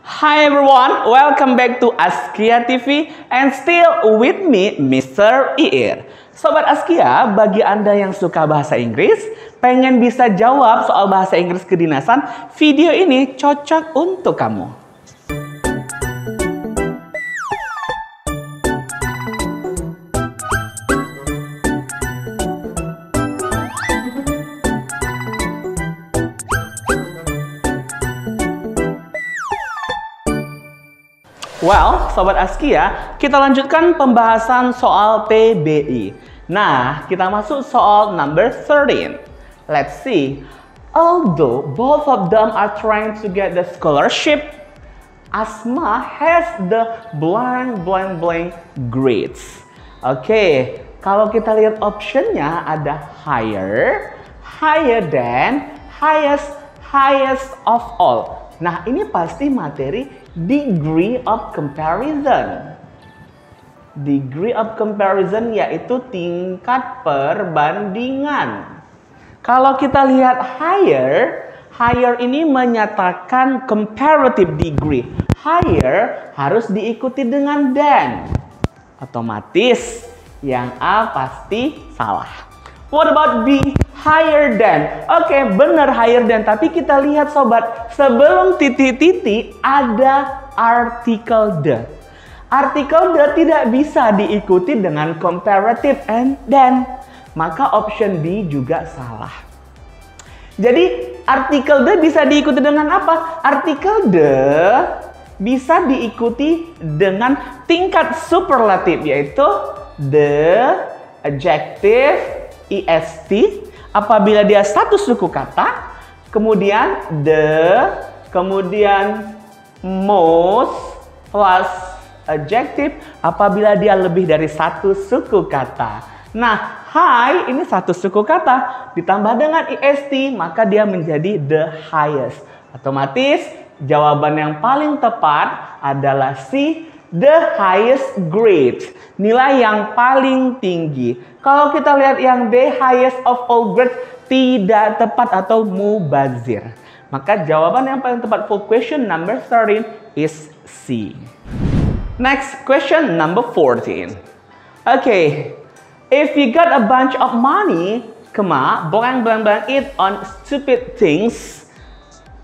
Hi everyone, welcome back to Askia TV and still with me, Mr. Iir. Sobat Askia, bagi Anda yang suka bahasa Inggris, pengen bisa jawab soal bahasa Inggris kedinasan, video ini cocok untuk kamu. Well, Sobat Askia, kita lanjutkan pembahasan soal TBI. Nah, kita masuk soal number 13. Let's see. Although both of them are trying to get the scholarship, Asma has the blank grades. Oke, kalau kita lihat optionnya ada higher, higher than, highest of all. Nah, ini pasti materi degree of comparison. Degree of comparison yaitu tingkat perbandingan. Kalau kita lihat higher ini menyatakan comparative degree. Higher harus diikuti dengan than. Otomatis yang A pasti salah. What about B? Higher than. Oke, benar higher than. Tapi kita lihat sobat, sebelum titik-titik ada artikel the. Artikel the tidak bisa diikuti dengan comparative and than. Maka option D juga salah. Jadi artikel the bisa diikuti dengan apa? Artikel the bisa diikuti dengan tingkat superlatif, yaitu the, adjective, est, apabila dia satu suku kata, kemudian the, kemudian most plus adjective apabila dia lebih dari satu suku kata. Nah, high ini satu suku kata ditambah dengan est, maka dia menjadi the highest. Otomatis jawaban yang paling tepat adalah C, the highest grade, nilai yang paling tinggi. Kalau kita lihat yang the highest of all grades tidak tepat atau mubazir. Maka jawaban yang paling tepat for question number 13 is C. Next question number 14. Okay, if you got a bunch of money, it on stupid things.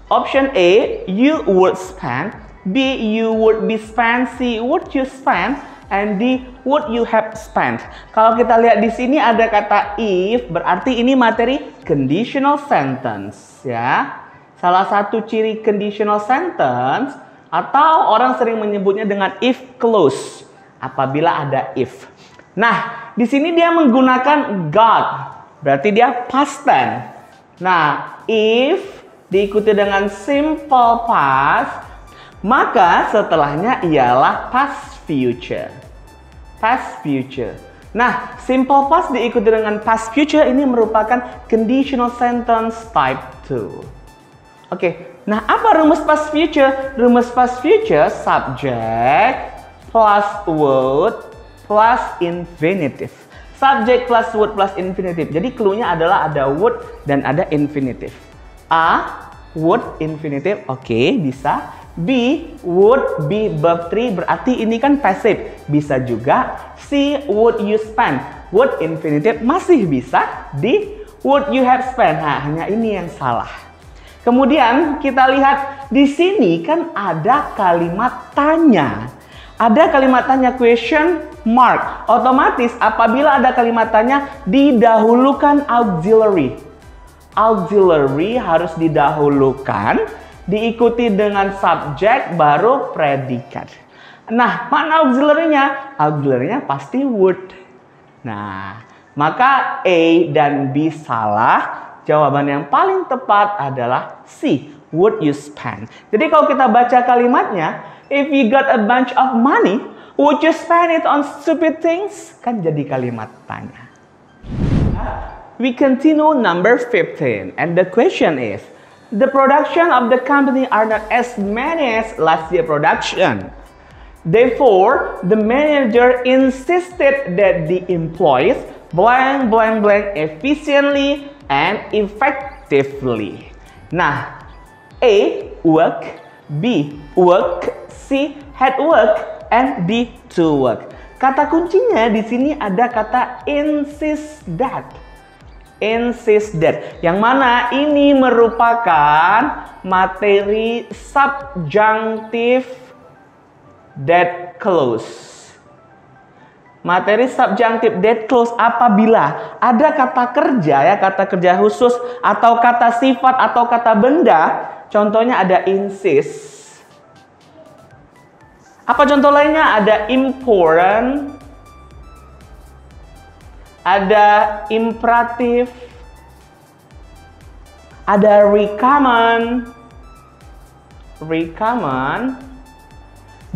Option A, you would spend. B, you would be spent. C, would you spend? And D, would you have spent? Kalau kita lihat di sini ada kata if, berarti ini materi conditional sentence, ya. Salah satu ciri conditional sentence atau orang sering menyebutnya dengan if clause apabila ada if. Nah, di sini dia menggunakan got, berarti dia past tense. Nah, if diikuti dengan simple past, maka setelahnya ialah past future. Past future. Nah, simple past diikuti dengan past future ini merupakan conditional sentence type 2. Oke, nah apa rumus past future? Rumus past future subject plus would plus infinitive. Subject plus would plus infinitive. Jadi clue-nya adalah ada would dan ada infinitive. A, would infinitive, oke, bisa. B, would be verb 3, berarti ini kan passive. Bisa juga. C, would you spend. Would infinitive masih bisa. D, would you have spent. Nah, hanya ini yang salah. Kemudian kita lihat di sini kan ada kalimat tanya. Ada kalimat tanya question mark. Otomatis apabila ada kalimat tanya didahulukan auxiliary. Auxiliary harus didahulukan, diikuti dengan subjek baru predikat. Nah, mana auxiliary-nya? Auxiliary-nya pasti would. Nah, maka A dan B salah. Jawaban yang paling tepat adalah C, would you spend. Jadi kalau kita baca kalimatnya, if you got a bunch of money, would you spend it on stupid things? Kan jadi kalimat tanya. We continue number 15 and the question is, the production of the company are not as many as last year production. Therefore, the manager insisted that the employees efficiently and effectively. Nah, A, work, B. Work, C. Had work, and D. To work. Kata kuncinya di sini ada kata insist that. Insist that. Yang mana ini merupakan materi subjunctive that clause. Materi subjunctive that clause apabila ada kata kerja ya, kata kerja khusus atau kata sifat atau kata benda. Contohnya ada insist. Apa contoh lainnya? Ada important, ada imperatif, ada recommend,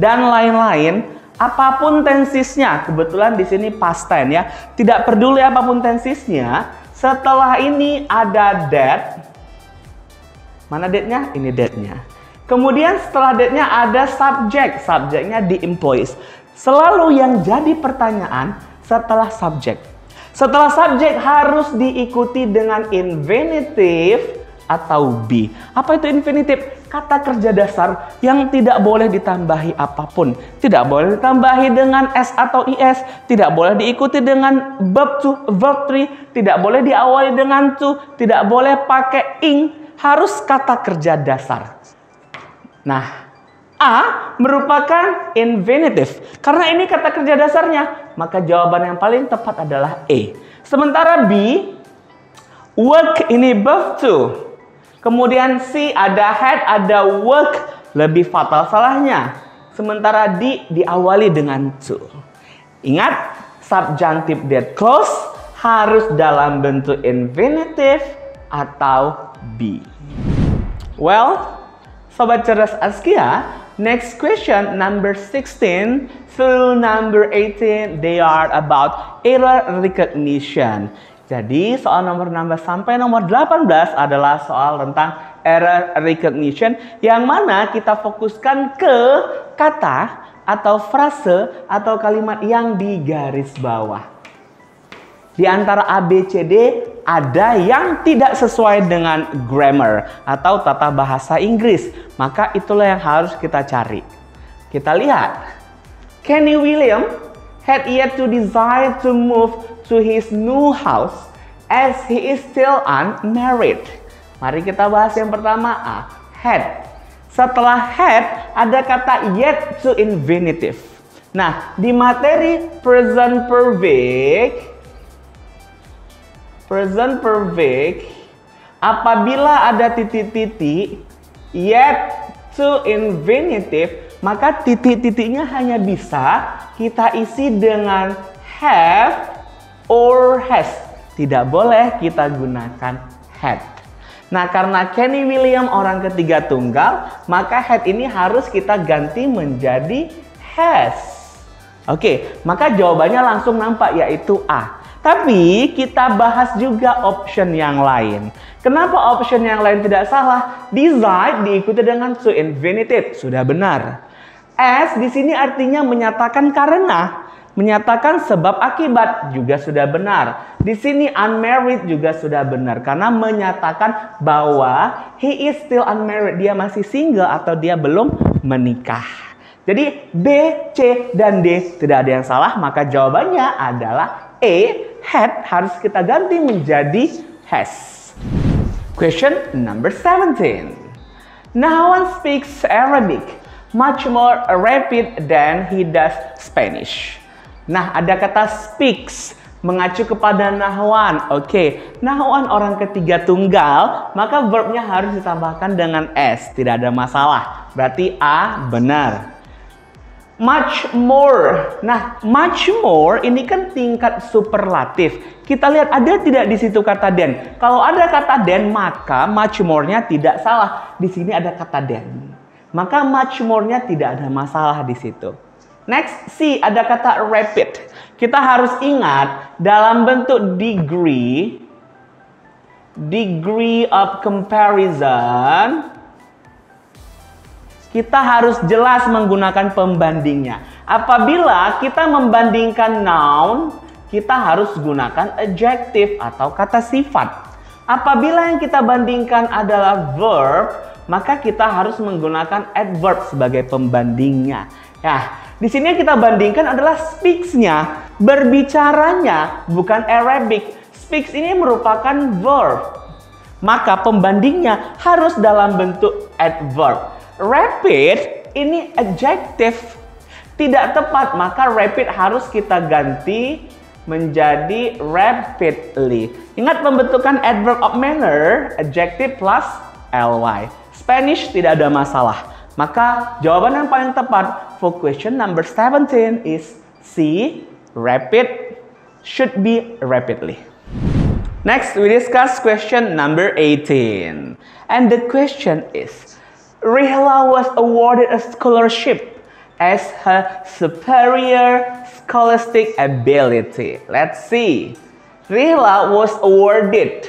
dan lain-lain. Apapun tensisnya, kebetulan di sini past tense ya. Tidak peduli apapun tensisnya, setelah ini ada that. Mana that-nya? Ini that-nya. Kemudian setelah that-nya ada subject. Subjeknya di employees. Selalu yang jadi pertanyaan setelah subject. Setelah subject harus diikuti dengan infinitive atau be. Apa itu infinitive? Kata kerja dasar yang tidak boleh ditambahi apapun. Tidak boleh ditambahi dengan s atau is. Tidak boleh diikuti dengan verb to, verb 3. Tidak boleh diawali dengan to. Tidak boleh pakai ing. Harus kata kerja dasar. Nah, A merupakan infinitive. Karena ini kata kerja dasarnya, maka jawaban yang paling tepat adalah E. Sementara B, work ini verb to. Kemudian C ada had, ada work, lebih fatal salahnya. Sementara D diawali dengan to. Ingat, subjunctive that clause harus dalam bentuk infinitive atau be. Well, Sobat Cerdas Askia, next question number 16 through number 18, they are about error recognition. Jadi soal nomor 16 sampai nomor 18 adalah soal tentang error recognition yang mana kita fokuskan ke kata atau frase atau kalimat yang di garis bawah. Di antara A, B, C, D ada yang tidak sesuai dengan grammar atau tata bahasa Inggris. Maka itulah yang harus kita cari. Kita lihat. Kenny William had yet to decide to move to his new house as he is still unmarried. Mari kita bahas yang pertama A. Had. Setelah had ada kata yet to infinitive. Nah, di materi present perfect apabila ada titik-titik yet to infinitive, maka titik-titiknya hanya bisa kita isi dengan have or has. Tidak boleh kita gunakan had. Nah, karena Kenny William orang ketiga tunggal, maka had ini harus kita ganti menjadi has. Oke, maka jawabannya langsung nampak yaitu A. Tapi kita bahas juga option yang lain. Kenapa option yang lain tidak salah? Decide diikuti dengan to infinitive, sudah benar. As di sini artinya menyatakan karena, menyatakan sebab akibat juga sudah benar. Di sini unmarried juga sudah benar karena menyatakan bahwa he is still unmarried, dia masih single atau dia belum menikah. Jadi B, C, dan D tidak ada yang salah, maka jawabannya adalah E. Had harus kita ganti menjadi has. Question number 17. Nahwan speaks Arabic much more rapid than he does Spanish. Nah, ada kata speaks mengacu kepada Nahwan. Oke, Nahwan orang ketiga tunggal, maka verbnya harus ditambahkan dengan s, tidak ada masalah. Berarti A benar. Much more. Nah, much more ini kan tingkat superlatif. Kita lihat ada tidak di situ kata than. Kalau ada kata than, maka much more-nya tidak salah. Di sini ada kata than. Maka much more-nya tidak ada masalah di situ. Next, C ada kata rapid. Kita harus ingat dalam bentuk degree of comparison, kita harus jelas menggunakan pembandingnya. Apabila kita membandingkan noun, kita harus gunakan adjective atau kata sifat. Apabila yang kita bandingkan adalah verb, maka kita harus menggunakan adverb sebagai pembandingnya. Ya, di sini yang kita bandingkan adalah speaks-nya, berbicaranya, bukan Arabic. Speaks ini merupakan verb. Maka pembandingnya harus dalam bentuk adverb. Rapid ini adjective. Tidak tepat, maka rapid harus kita ganti menjadi rapidly. Ingat pembentukan adverb of manner, adjective plus ly. Spanish tidak ada masalah. Maka jawaban yang paling tepat for question number 17 is C. Rapid should be rapidly. Next, we discuss question number 18. And the question is, Rihla was awarded a scholarship as her superior scholastic ability. Let's see. Rihla was awarded.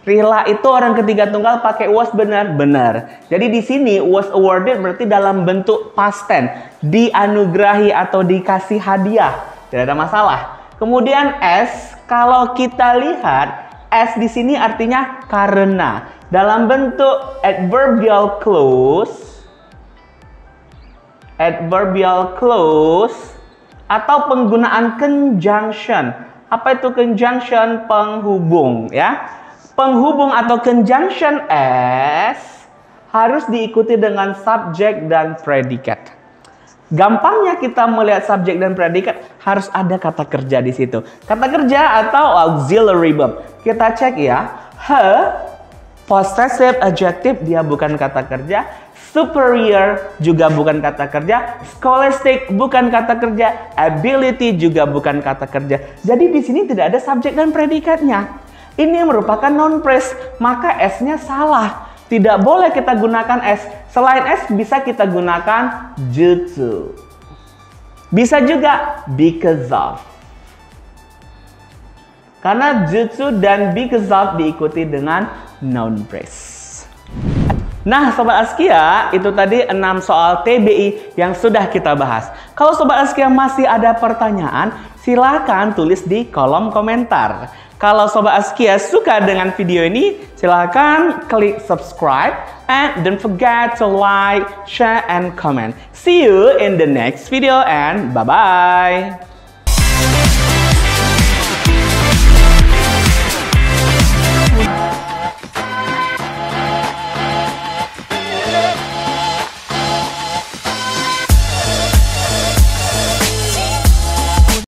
Rihla itu orang ketiga tunggal pakai was benar-benar. Jadi di sini was awarded berarti dalam bentuk past tense. Dianugerahi atau dikasih hadiah. Tidak ada masalah. Kemudian as, kalau kita lihat as di sini artinya karena. Dalam bentuk adverbial clause atau penggunaan conjunction. Apa itu conjunction? Penghubung, ya. Penghubung atau conjunction as harus diikuti dengan subjek dan predikat. Gampangnya kita melihat subjek dan predikat harus ada kata kerja di situ. Kata kerja atau auxiliary verb. Kita cek ya. Her possessive adjective dia bukan kata kerja. Superior juga bukan kata kerja. Scholastic bukan kata kerja. Ability juga bukan kata kerja. Jadi di sini tidak ada subjek dan predikatnya. Ini merupakan noun phrase, maka S-nya salah. Tidak boleh kita gunakan S. Selain S bisa kita gunakan due to. Bisa juga because of. Karena due to dan because of diikuti dengan noun phrase. Nah, Sobat Askia, itu tadi 6 soal TBI yang sudah kita bahas. Kalau Sobat Askia masih ada pertanyaan, silakan tulis di kolom komentar. Kalau Sobat Askia suka dengan video ini, silakan klik subscribe and don't forget to like, share, and comment. See you in the next video and bye-bye.